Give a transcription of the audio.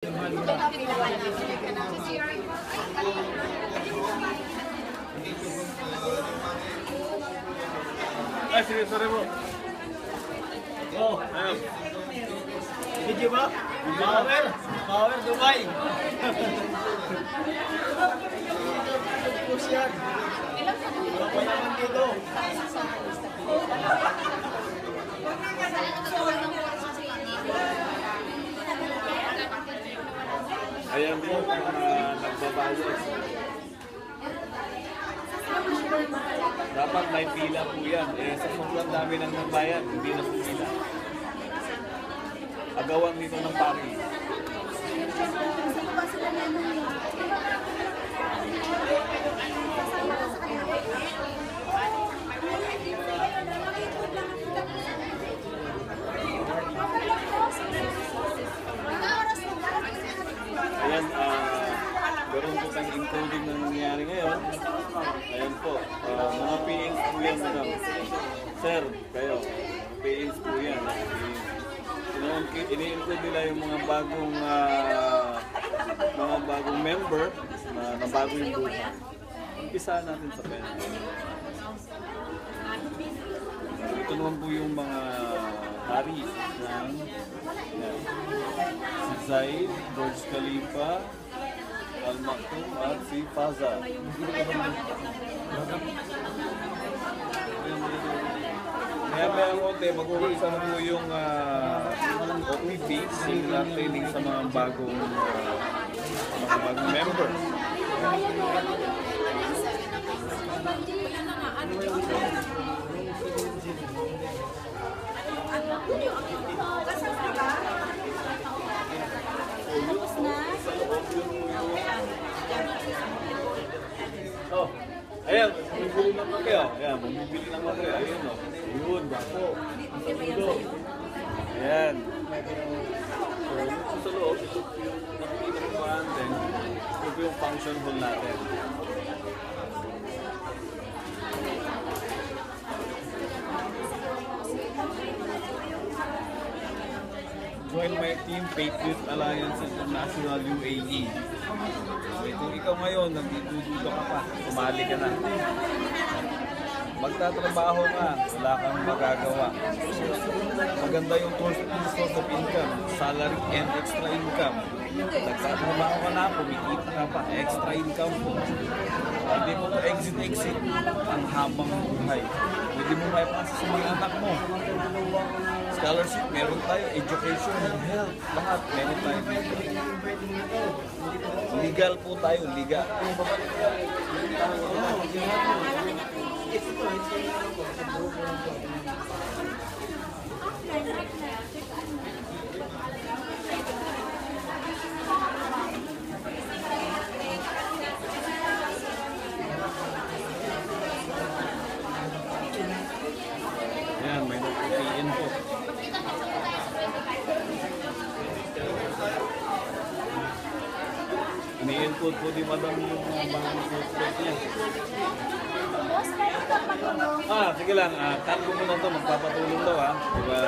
Ay, sige, sorry mo. Oh, ayun. Video ba? Power! Power Dubai! Push yan. Wala pa naman dito. Ayan po, nagbabayad. Dapat may pila po yan. Eh, sa sobrang dami ng nagbayad, hindi na po pila. Agawan dito ng pari. Ayan, meron po tayong including na nangyayari ngayon. Ayan po, mga PAs po yan, madam. Sir, kayo, PAs po yan. Ini-include nila yung mga bagong member na bago yung buhay. Umpisa natin sa pena. Ito naman po yung mga hari ng si Zaid, Burj Khalifa, Al Maktoum at si Faza. Kaya konti, mag-uwisa na po yung OPP, similar training sa mga bagong member. Oh, ayan, bumibili ng kape. Ayan, bumibili ng kape. Ayun, no. Yun, bako. Ayan. So, sa loob, ito yung pinakakuhaan din. Ito yung function hall natin. Join my team, Patriot Alliance International UAE. So, kung ikaw ngayon, nagdududa ka pa, sumali ka na. Magtatrabaho ka, wala kang magagawa. Maganda yung source of income, salary and extra income. Nagtatrabaho ka na, kumikita ka pa, extra income po. Hindi mo to exit, ang habang buhay. Hindi mo maipasa sa mga anak mo. Scholarship, meron tayo, education, health, lahat, meron tayo. Legal po tayo, legal. Ayan, may nagputiin po. Ini-input po di madam yung mga input niya. Sige lang. Cut ko muna ito. Magpapatulong daw ha. Diba?